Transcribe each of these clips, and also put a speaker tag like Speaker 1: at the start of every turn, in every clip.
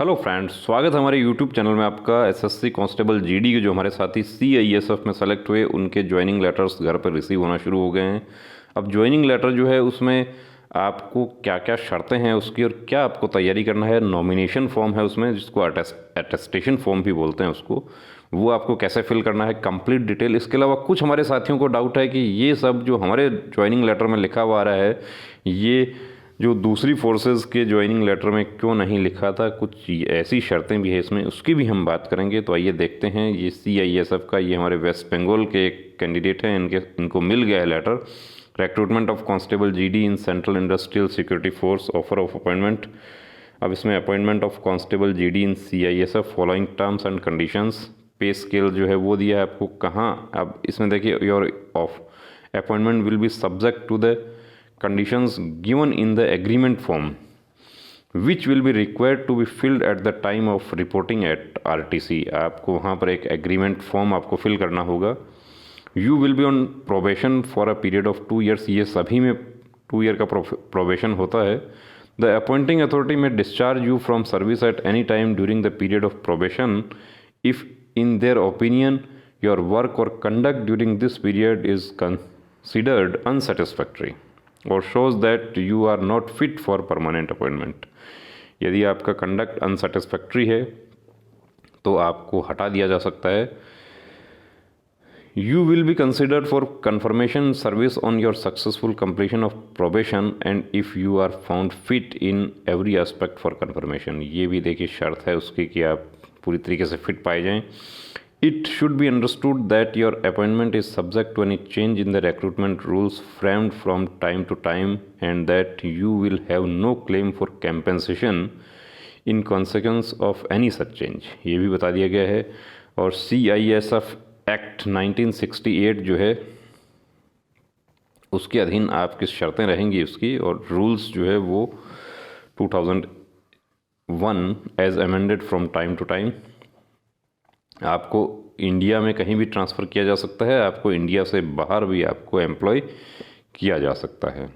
Speaker 1: Hello friends, स्वागत है हमारे यूट्यूब चैनल में आपका। एसएससी कांस्टेबल जीडी के जो हमारे साथी सीआईएसएफ में सेलेक्ट हुए उनके ज्वाइनिंग लेटर्स घर पर रिसीव होना शुरू हो गए हैं। अब ज्वाइनिंग लेटर जो है उसमें आपको क्या क्या शर्तें हैं उसकी और क्या आपको तैयारी करना है। नॉमिनेशन फॉर्म है उसमें, जिसको अटेस्टेशन फॉर्म भी बोलते हैं उसको, वो आपको कैसे फिल करना है, कंप्लीट डिटेल। इसके अलावा कुछ हमारे साथियों को डाउट है कि ये सब जो हमारे ज्वाइनिंग लेटर में लिखा हुआ आ रहा है, ये जो दूसरी फोर्सेस के ज्वाइनिंग लेटर में क्यों नहीं लिखा था। कुछ ऐसी शर्तें भी है इसमें, उसकी भी हम बात करेंगे। तो आइए देखते हैं। ये सीआईएसएफ का, ये हमारे वेस्ट बंगाल के एक कैंडिडेट हैं, इनको मिल गया है letter. Recruitment of constable GD in central industrial security force, offer of appointment. अब इसमें appointment of constable GD in CISF, following terms and conditions. Pay scale जो है वो दिया है आपको कहाँ। अब इसमें देखिए, your of appointment will be subject to the conditions given in the agreement form, which will be required to be filled at the time of reporting at RTC। आपको वहाँ पर एक एग्रीमेंट फॉर्म आपको फिल करना होगा। You will be on probation for a period of 2 years। ये सभी में 2 ईयर का प्रोबेशन होता है। The appointing authority may discharge you from service at any time during the period of probation if in their opinion your work or conduct during this period is considered unsatisfactory और shows that you are not fit for permanent appointment। यदि आपका conduct unsatisfactory है तो आपको हटा दिया जा सकता है। You will be considered for confirmation service on your successful completion of probation and if you are found fit in every aspect for confirmation। ये भी देखिए शर्त है उसकी कि आप पूरी तरीके से फिट पाए जाएं। It should be understood that your appointment is subject to any change in the recruitment rules framed from time to time and that you will have no claim for compensation in consequence of any such change। ये भी बता दिया गया है। और CISF act 1968 जो है उसके अधीन आप किस शर्तें रहेंगी उसकी, और रूल्स जो है वो 2001 as amended from time to time. आपको इंडिया में कहीं भी ट्रांसफ़र किया जा सकता है, आपको इंडिया से बाहर भी आपको एम्प्लॉय किया जा सकता है।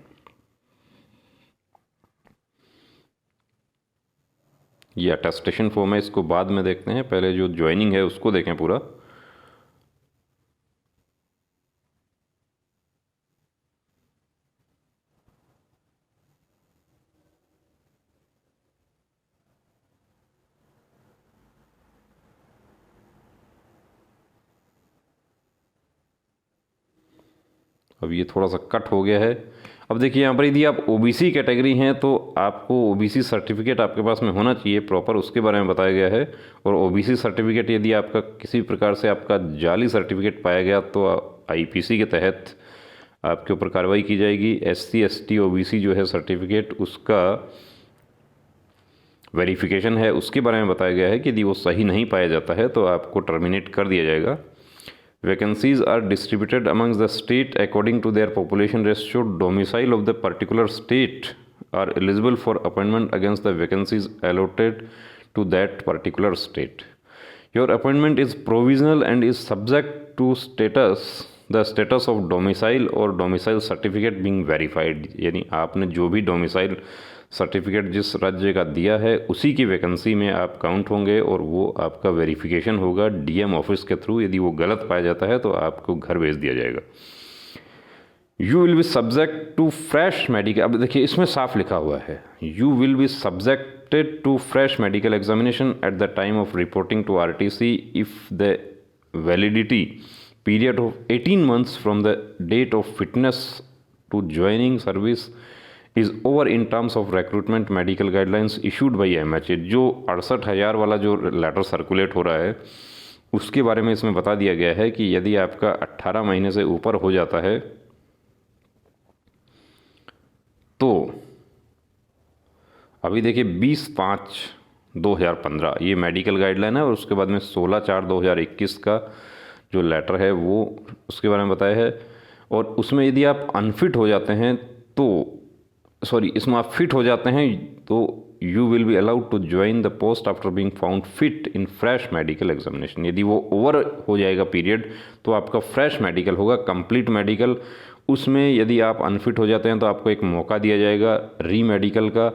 Speaker 1: ये अटेस्टेशन फॉर्म है, इसको बाद में देखते हैं, पहले जो ज्वाइनिंग है उसको देखें पूरा। अब ये थोड़ा सा कट हो गया है। अब देखिए यहाँ पर यदि आप ओबीसी कैटेगरी हैं तो आपको ओबीसी सर्टिफिकेट आपके पास में होना चाहिए प्रॉपर, उसके बारे में बताया गया है। और ओबीसी सर्टिफिकेट यदि आपका किसी प्रकार से आपका जाली सर्टिफिकेट पाया गया तो आईपीसी के तहत आपके ऊपर कार्रवाई की जाएगी। एससी एसटी ओबीसी जो है सर्टिफिकेट, उसका वेरिफिकेशन है, उसके बारे में बताया गया है कि यदि वो सही नहीं पाया जाता है तो आपको टर्मिनेट कर दिया जाएगा। Vacancies are distributed amongst the state according to their population ratio. Domicile of the particular state are eligible for appointment against the vacancies allotted to that particular state. Your appointment is provisional and is subject to the status of domicile or domicile certificate being verified। यानी आपने जो भी domicile certificate जिस राज्य का दिया है उसी की वैकेंसी में आप काउंट होंगे और वो आपका वेरिफिकेशन होगा डीएम ऑफिस के थ्रू। यदि वो गलत पाया जाता है तो आपको घर भेज दिया जाएगा। You will be subject to fresh medical. अब देखिए इसमें साफ लिखा हुआ है, you will be subjected to fresh medical examination at the time of reporting to RTC if the validity period of 18 months from the date of fitness to joining service is over in terms of recruitment medical guidelines issued by MHA. जो 68,000 वाला जो letter circulate हो रहा है उसके बारे में इसमें बता दिया गया है कि यदि आपका 18 महीने से ऊपर हो जाता है तो अभी देखिए 20/5/2015 ये मेडिकल गाइडलाइन है, और उसके बाद में 16/4/2021 का जो लेटर है वो उसके बारे में बताया है। और उसमें यदि आप अनफिट हो जाते हैं तो इसमें आप फिट हो जाते हैं तो you will be allowed to join the post after being found fit in fresh medical examination. यदि वो ओवर हो जाएगा पीरियड तो आपका फ्रेश मेडिकल होगा, कंप्लीट मेडिकल। उसमें यदि आप अनफिट हो जाते हैं तो आपको एक मौका दिया जाएगा री मेडिकल का।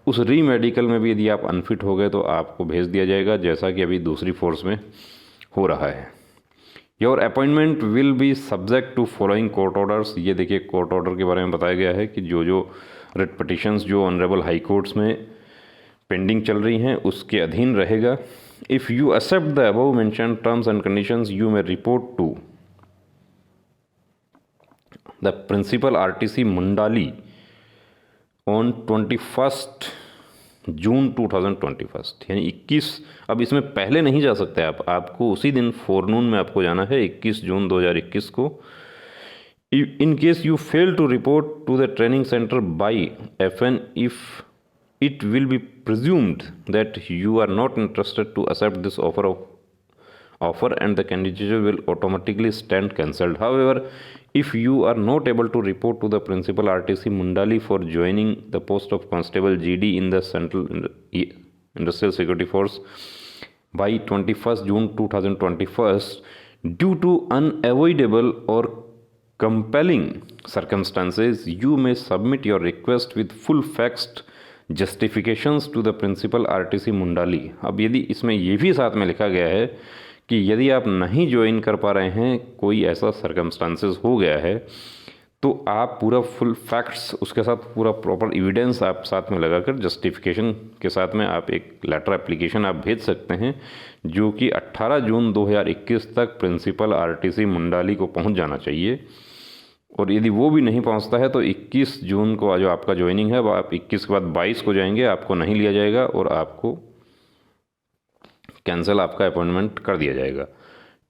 Speaker 1: उस री मेडिकल में भी यदि आप अनफिट हो गए तो आपको भेज दिया जाएगा, जैसा कि अभी दूसरी फोर्स में हो रहा है। Your appointment will be subject to following court orders. ये देखिए कोर्ट ऑर्डर के बारे में बताया गया है कि जो जो रिट पिटिशंस जो ऑनरेबल हाई कोर्ट्स में पेंडिंग चल रही हैं उसके अधीन रहेगा। If you accept the above mention terms and conditions you may report to the principal RTC Mundali on 21 जून 2021, यानी 21। अब इसमें पहले नहीं जा सकते आपको उसी दिन फोरनून में आपको जाना है 21 जून 2021 को। In case you fail to report to the training centre by FN, if it will be presumed that you are not interested to accept this offer and the candidature will automatically stand cancelled. However, if you are not able to report to the principal RTC Mundali for joining the post of Constable GD in the Central Industrial Security Force by 21st June 2021 due to unavoidable or compelling circumstances, you may submit your request with full facts justifications to the principal RTC Mundali. अब यदि इसमें ये भी साथ में लिखा गया है कि यदि आप नहीं ज्वाइन कर पा रहे हैं, कोई ऐसा सर्कमस्टांसेस हो गया है, तो आप पूरा फुल फैक्ट्स उसके साथ पूरा प्रॉपर एविडेंस आप साथ में लगाकर जस्टिफिकेशन के साथ में आप एक लेटर एप्लीकेशन आप भेज सकते हैं, जो कि 18 जून 2021 तक प्रिंसिपल आरटीसी मुंडाली को पहुंच जाना चाहिए। और यदि वो भी नहीं पहुंचता है तो 21 जून को जो आपका ज्वाइनिंग है वो आप 21 के बाद 22 को जाएंगे, आपको नहीं लिया जाएगा और आपको कैंसिल आपका अपॉइंटमेंट कर दिया जाएगा।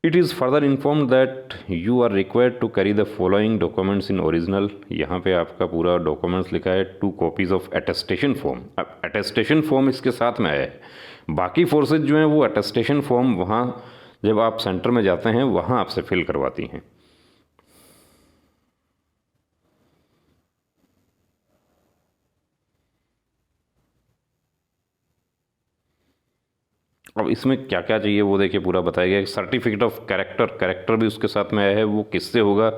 Speaker 1: It is further informed that you are required to carry the following documents in original. यहाँ पे आपका पूरा डॉक्यूमेंट्स लिखा है 2 कॉपीज़ ऑफ अटेस्टेशन फॉर्म। अब अटेस्टेशन फॉर्म इसके साथ में आया है, बाकी फोर्सेज जो हैं वो अटेस्टेशन फॉर्म वहाँ जब आप सेंटर में जाते हैं वहाँ आपसे फिल करवाती हैं। अब इसमें क्या क्या चाहिए वो देखिए पूरा बताया गया। सर्टिफिकेट ऑफ कैरेक्टर भी उसके साथ में आया है। वो किससे होगा?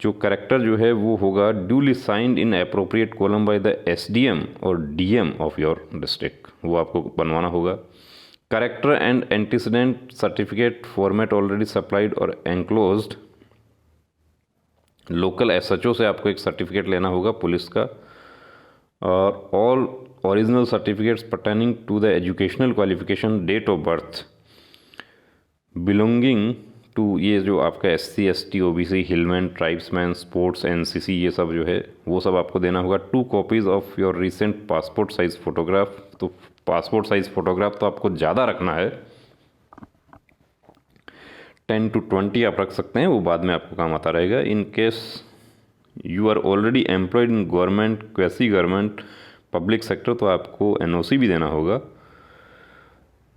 Speaker 1: जो कैरेक्टर जो है वो होगा duly signed in appropriate column by the SDM और DM ऑफ योर डिस्ट्रिक्ट, वो आपको बनवाना होगा। Character and antecedent certificate format already supplied और एनक्लोज्ड। लोकल SHO से आपको एक सर्टिफिकेट लेना होगा पुलिस का। और all original certificates pertaining to the educational qualification, date of birth, belonging to ये जो आपका SC ST OBC hillman tribesman sports NCC ये सब जो है वो सब आपको देना होगा। 2 copies of your recent passport size photograph. तो पासपोर्ट साइज़ फ़ोटोग्राफ तो आपको ज़्यादा रखना है, 10 to 20 आप रख सकते हैं, वो बाद में आपको काम आता रहेगा। In case you are already employed in government, quasi government, public sector, तो आपको NOC भी देना होगा।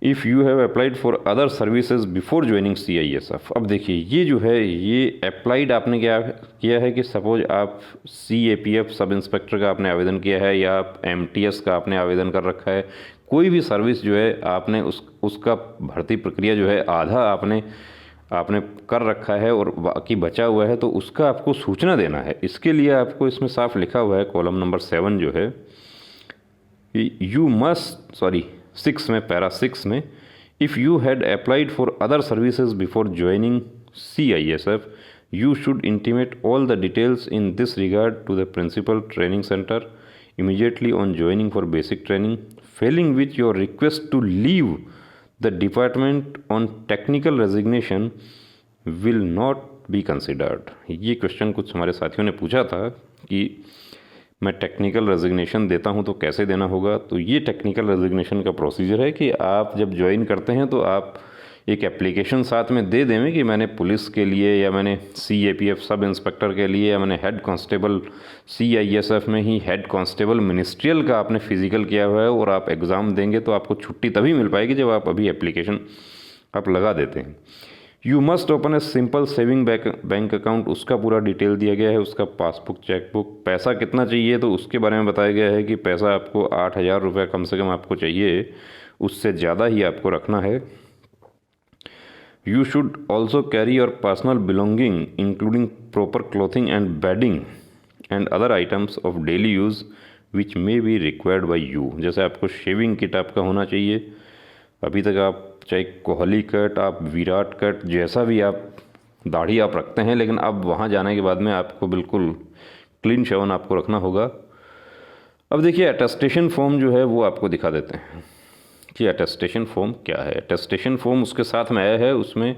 Speaker 1: If you have applied for other services before joining CISF। अब देखिए ये जो है ये अप्लाइड आपने क्या किया है कि सपोज आप CAPF सब इंस्पेक्टर का आपने आवेदन किया है या आप MTS का आपने आवेदन कर रखा है, कोई भी सर्विस जो है आपने उसका भर्ती प्रक्रिया जो है आधा आपने कर रखा है और बाकी बचा हुआ है, तो उसका आपको सूचना देना है। इसके लिए आपको इसमें साफ लिखा हुआ है कॉलम नंबर 7 जो है, यू मस्ट 6 में पैरा 6 में, if you had applied for other services before joining CISF you should intimate all the details in this regard to the principal training center immediately on joining for basic training, failing which your request to leave the department on technical resignation will not be considered। ये question कुछ हमारे साथियों ने पूछा था कि मैं technical resignation देता हूं तो कैसे देना होगा। तो ये टेक्निकल रेजिग्नेशन का प्रोसीजर है कि आप जब ज्वाइन करते हैं तो आप एक एप्लीकेशन साथ में दे दें कि मैंने पुलिस के लिए या मैंने CAPF सब इंस्पेक्टर के लिए या मैंने हेड कांस्टेबल CISF में ही हेड कांस्टेबल मिनिस्ट्रियल का आपने फिजिकल किया हुआ है और आप एग्ज़ाम देंगे तो आपको छुट्टी तभी मिल पाएगी जब आप अभी एप्लीकेशन आप लगा देते हैं। You must open a simple saving bank account, उसका पूरा डिटेल दिया गया है, उसका पासबुक चेकबुक, पैसा कितना चाहिए तो उसके बारे में बताया गया है कि पैसा आपको 8,000 रुपये कम से कम आपको चाहिए, उससे ज़्यादा ही आपको रखना है। You should also carry your personal belonging including proper clothing and bedding and other items of daily use which may be required by you. जैसे आपको शेविंग किट आपका होना चाहिए। अभी तक आप चाहे कोहली कट, आप विराट कट, जैसा भी आप दाढ़ी आप रखते हैं, लेकिन अब वहाँ जाने के बाद में आपको बिल्कुल क्लीन शेवन आपको रखना होगा। अब देखिए अटेस्टेशन फॉर्म जो है वो आपको दिखा देते हैं कि अटेस्टेशन फॉर्म क्या है। अटेस्टेशन फॉर्म उसके साथ में आया है, उसमें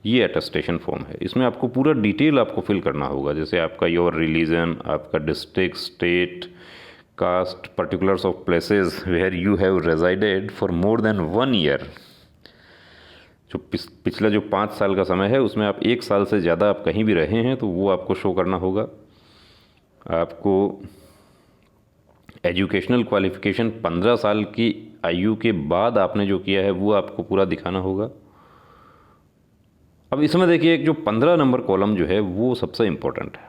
Speaker 1: ये अटेस्टेशन फॉर्म है। इसमें आपको पूरा डिटेल आपको फिल करना होगा, जैसे आपका योर रिलीजन, आपका district, state, caste, particulars of places where you have resided for more than 1 year. जो पिछला जो 5 साल का समय है उसमें आप 1 साल से ज़्यादा आप कहीं भी रहे हैं तो वो आपको शो करना होगा। आपको एजुकेशनल क्वालिफ़िकेशन 15 साल की आयु के बाद आपने जो किया है वो आपको पूरा दिखाना होगा। अब इसमें देखिए एक जो 15 नंबर कॉलम जो है वो सबसे इम्पोर्टेंट है।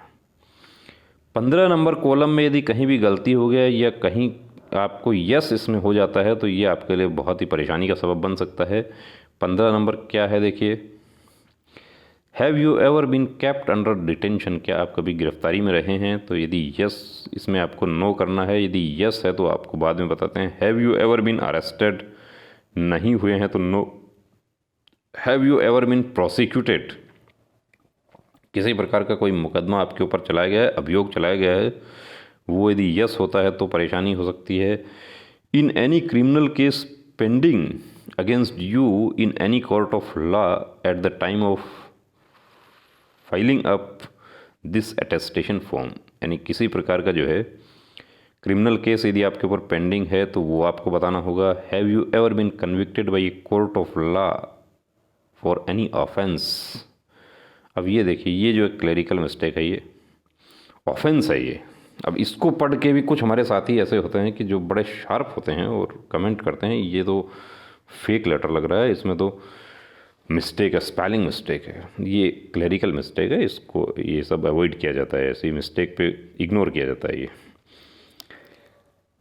Speaker 1: 15 नंबर कॉलम में यदि कहीं भी गलती हो गया या कहीं आपको यस इसमें हो जाता है तो ये आपके लिए बहुत ही परेशानी का सबब बन सकता है। 15 नंबर क्या है देखिए, have you ever been kept under detention, क्या आप कभी गिरफ्तारी में रहे हैं? तो यदि यस इसमें आपको नो करना है, यदि यस है तो आपको बाद में बताते हैं। Have you ever been arrested, नहीं हुए हैं तो no. Have you ever been prosecuted, किसी प्रकार का कोई मुकदमा आपके ऊपर चलाया गया है, अभियोग चलाया गया है, वो यदि यस होता है तो परेशानी हो सकती है। In any criminal case pending against you in any court of law at the time of filing up this attestation form, यानी किसी प्रकार का जो है क्रिमिनल केस यदि आपके ऊपर पेंडिंग है तो वो आपको बताना होगा। Have you ever been convicted by a court of law for any offence. अब ये देखिए, ये जो क्लरिकल मिस्टेक है, ये ऑफेंस है ये। अब इसको पढ़ के भी कुछ हमारे साथी ऐसे होते हैं कि जो बड़े शार्प होते हैं और कमेंट करते हैं ये तो फेक लेटर लग रहा है, इसमें तो मिस्टेक है, स्पेलिंग मिस्टेक है, ये क्लरिकल मिस्टेक है, इसको ये सब अवॉइड किया जाता है, ऐसी मिस्टेक पे इग्नोर किया जाता है ये।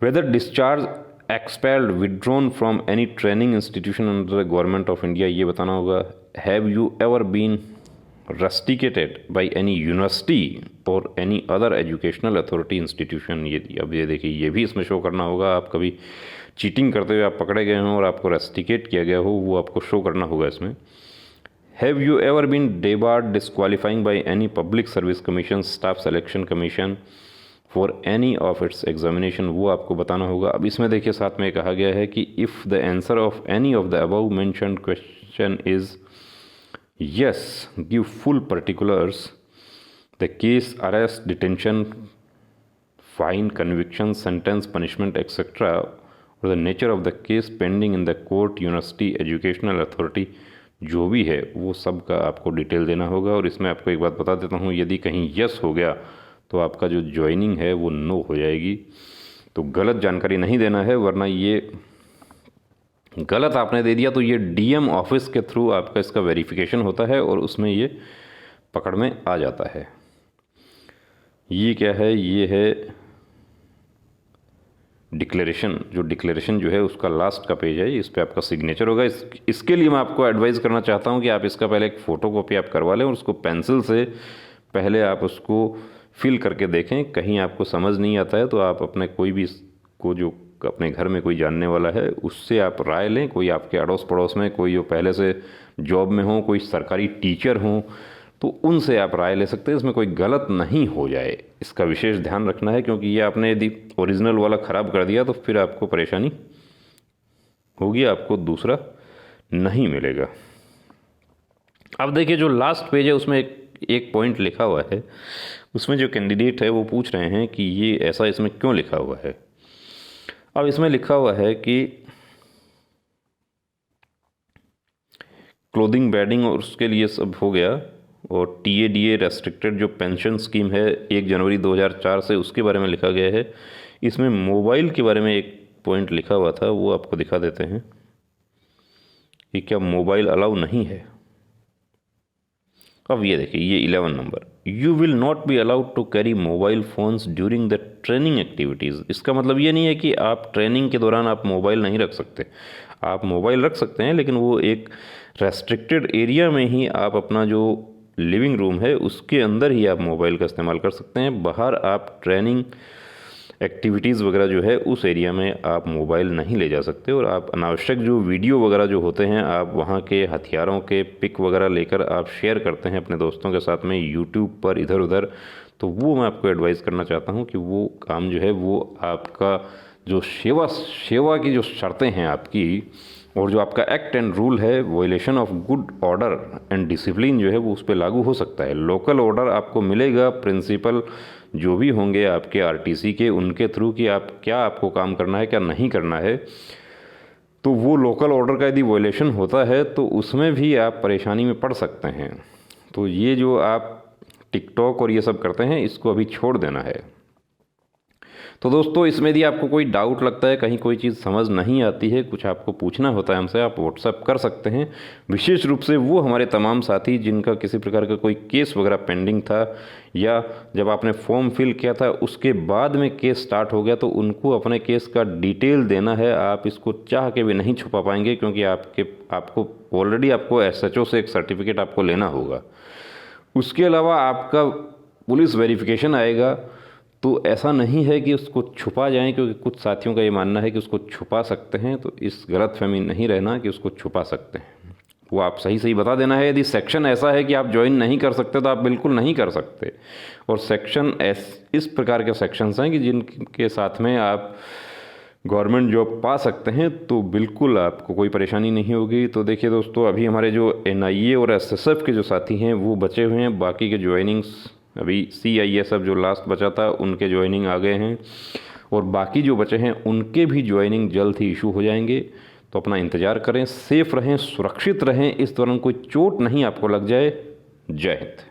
Speaker 1: Whether discharge expelled withdrawn from any training institution under the government of India, ये बताना होगा। Have you ever been rusticated by any university और any other educational authority institution, ये अब ये देखिए ये भी इसमें शो करना होगा। आप कभी चीटिंग करते हुए आप पकड़े गए हों और आपको रस्टिकेट किया गया हो, वो आपको शो करना होगा इसमें। Have you ever been debarred disqualifying by any public service commission, staff selection commission for any of its examination, वो आपको बताना होगा। अब इसमें देखिए साथ में कहा गया है कि if the answer of any of the above mentioned question is yes, give full particulars, the case, arrest, detention, fine, conviction, sentence, punishment, etc., or the nature of the case pending in the court, university, educational authority, जो भी है वो सब का आपको detail देना होगा। और इसमें आपको एक बात बता देता हूँ, यदि कहीं यस हो गया तो आपका जो ज्वाइनिंग है वो नो हो जाएगी। तो गलत जानकारी नहीं देना है, वरना ये गलत आपने दे दिया तो ये डीएम ऑफिस के थ्रू आपका इसका वेरिफिकेशन होता है और उसमें ये पकड़ में आ जाता है। ये क्या है, ये है डिक्लेरेशन। जो डिक्लेरेशन जो है उसका लास्ट का पेज है, इस पर आपका सिग्नेचर होगा। इसके लिए मैं आपको एडवाइज़ करना चाहता हूँ कि आप इसका पहले एक फ़ोटोकॉपी आप करवा लें और उसको पेंसिल से पहले आप उसको फिल करके देखें। कहीं आपको समझ नहीं आता है तो आप अपने कोई भी को जो अपने घर में कोई जानने वाला है उससे आप राय लें। कोई आपके अड़ोस पड़ोस में कोई जो पहले से जॉब में हो, कोई सरकारी टीचर हो, तो उनसे आप राय ले सकते हैं। इसमें कोई गलत नहीं हो जाए, इसका विशेष ध्यान रखना है, क्योंकि ये आपने यदि ओरिजिनल वाला ख़राब कर दिया तो फिर आपको परेशानी होगी, आपको दूसरा नहीं मिलेगा। अब देखिए जो लास्ट पेज है उसमें एक पॉइंट लिखा हुआ है, उसमें जो कैंडिडेट है वो पूछ रहे हैं कि ये ऐसा इसमें क्यों लिखा हुआ है। अब इसमें लिखा हुआ है कि क्लोथिंग, बेडिंग और उसके लिए सब हो गया, और टीएडीए रेस्ट्रिक्टेड जो पेंशन स्कीम है 1 जनवरी 2004 से, उसके बारे में लिखा गया है। इसमें मोबाइल के बारे में एक पॉइंट लिखा हुआ था, वो आपको दिखा देते हैं कि क्या मोबाइल अलाउ नहीं है। अब ये देखिए, ये 11 number, you will not be allowed to carry mobile phones during the training activities. इसका मतलब ये नहीं है कि आप ट्रेनिंग के दौरान आप मोबाइल नहीं रख सकते। आप मोबाइल रख सकते हैं, लेकिन वो एक रेस्ट्रिक्टेड एरिया में ही आप अपना जो लिविंग रूम है उसके अंदर ही आप मोबाइल का इस्तेमाल कर सकते हैं। बाहर आप ट्रेनिंग एक्टिविटीज़ वगैरह जो है उस एरिया में आप मोबाइल नहीं ले जा सकते। और आप अनावश्यक जो वीडियो वगैरह जो होते हैं आप वहाँ के हथियारों के पिक वगैरह लेकर आप शेयर करते हैं अपने दोस्तों के साथ में यूट्यूब पर इधर उधर, तो वो मैं आपको एडवाइस करना चाहता हूँ कि वो काम जो है वो आपका जो सेवा की जो शर्तें हैं आपकी, और जो आपका एक्ट एंड रूल है, वोलेशन of good order and discipline जो है वो उस पर लागू हो सकता है। लोकल ऑर्डर आपको मिलेगा प्रिंसिपल जो भी होंगे आपके आरटीसी के, उनके थ्रू कि आप क्या आपको काम करना है क्या नहीं करना है। तो वो लोकल ऑर्डर का यदि वोलेशन होता है तो उसमें भी आप परेशानी में पड़ सकते हैं। तो ये जो आप टिकटॉक और ये सब करते हैं इसको अभी छोड़ देना है। तो दोस्तों इसमें यदि आपको कोई डाउट लगता है, कहीं कोई चीज़ समझ नहीं आती है, कुछ आपको पूछना होता है हमसे, आप व्हाट्सएप कर सकते हैं। विशेष रूप से वो हमारे तमाम साथी जिनका किसी प्रकार का कोई केस वगैरह पेंडिंग था, या जब आपने फॉर्म फिल किया था उसके बाद में केस स्टार्ट हो गया, तो उनको अपने केस का डिटेल देना है। आप इसको चाह के भी नहीं छुपा पाएंगे, क्योंकि आपको ऑलरेडी आपको SHO से एक सर्टिफिकेट आपको लेना होगा। उसके अलावा आपका पुलिस वेरिफिकेशन आएगा, तो ऐसा नहीं है कि उसको छुपा जाएं, क्योंकि कुछ साथियों का ये मानना है कि उसको छुपा सकते हैं। तो इस गलतफहमी नहीं रहना कि उसको छुपा सकते हैं, वो आप सही बता देना है। यदि सेक्शन ऐसा है कि आप ज्वाइन नहीं कर सकते तो आप बिल्कुल नहीं कर सकते। और सेक्शन इस प्रकार के सेक्शंस हैं कि जिनके साथ में आप गवर्नमेंट जॉब पा सकते हैं, तो बिल्कुल आपको कोई परेशानी नहीं होगी। तो देखिए दोस्तों, अभी हमारे जो NIA और SSF के जो साथी हैं वो बचे हुए हैं, बाकी के ज्वाइनिंग्स अभी CISF जो लास्ट बचा था उनके ज्वाइनिंग आ गए हैं, और बाकी जो बचे हैं उनके भी ज्वाइनिंग जल्द ही इशू हो जाएंगे। तो अपना इंतज़ार करें, सेफ रहें, सुरक्षित रहें, इस दौरान कोई चोट नहीं आपको लग जाए। जय हिंद।